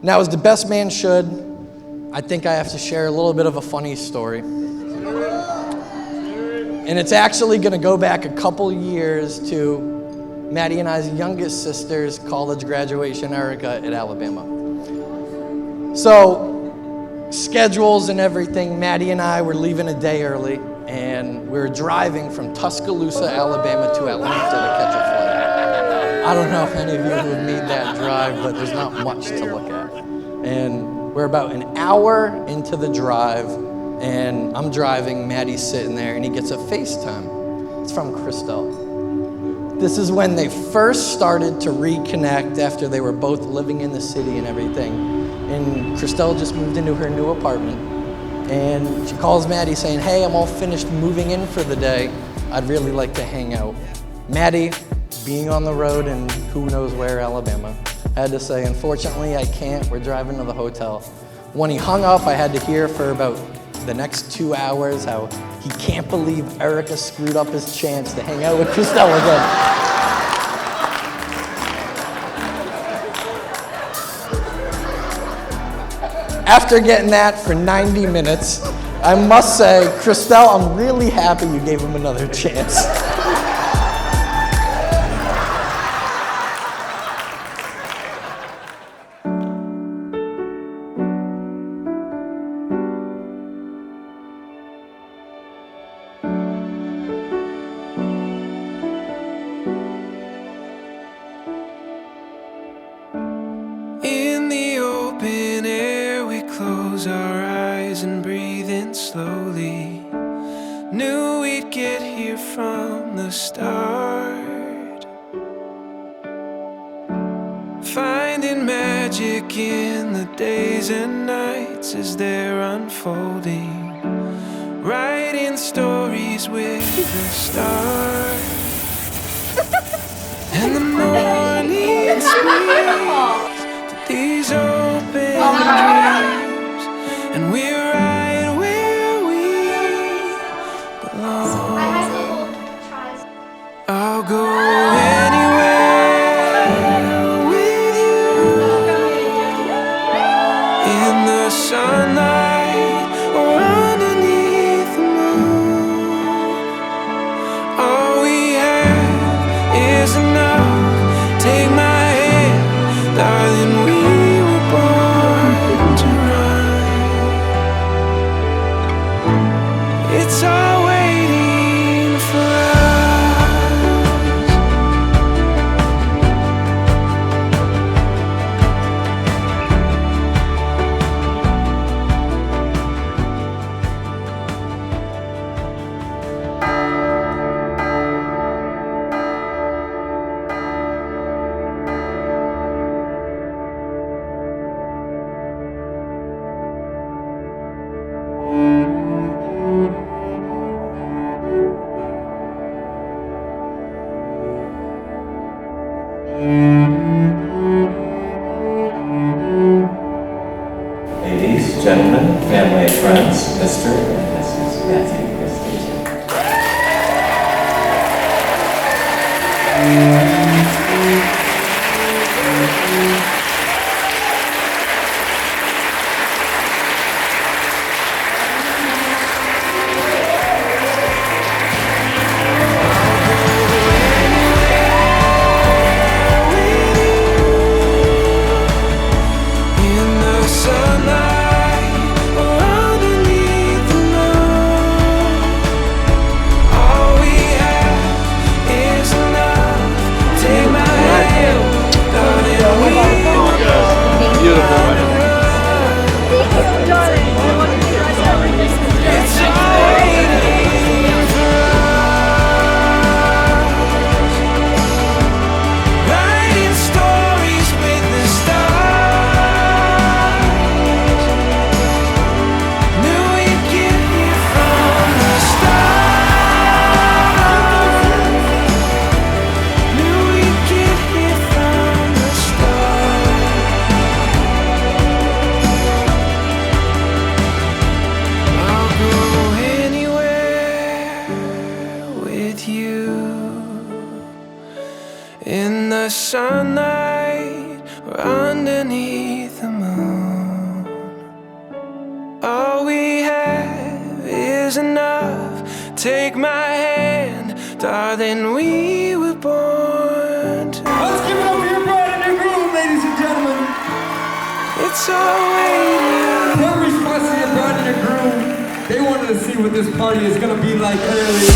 Now, as the best man should, I think I have to share a little bit of a funny story. And it's actually going to go back a couple years to Maddie and I's youngest sister's college graduation, Erica, at Alabama. So, schedules and everything, Maddie and I were leaving a day early, and we were driving from Tuscaloosa, Alabama to Atlanta to catch a flight. I don't know if any of you who have made that drive, but there's not much to look at. And we're about an hour into the drive, and I'm driving, Maddie's sitting there, and he gets a FaceTime. It's from Christel. This is when they first started to reconnect after they were both living in the city and everything. And Christel just moved into her new apartment. And she calls Maddie saying, hey, I'm all finished moving in for the day. I'd really like to hang out. Maddie, being on the road in who knows where, Alabama, I had to say, unfortunately, I can't. We're driving to the hotel. When he hung up, I had to hear for about the next 2 hours how he can't believe Erica screwed up his chance to hang out with Christel again. After getting that for 90 minutes, I must say, Christel, I'm really happy you gave him another chance. Finding magic in the days and nights as they're unfolding, writing stories with the stars, and the morning speaks to these open dreams, and we're right where we belong. I'll go sunlight or underneath the moon. All we have is enough. Take my hand, darling, we were born to run. It's all waiting for Ladies, gentlemen, family and friends, Mr. and Mrs. Matthew is enough. Take my hand, darling, we were born to. Let's give it up for your bride and your groom, ladies and gentlemen. It's all waiting. They're responsible, your bride and your groom. They wanted to see what this party is gonna be like early.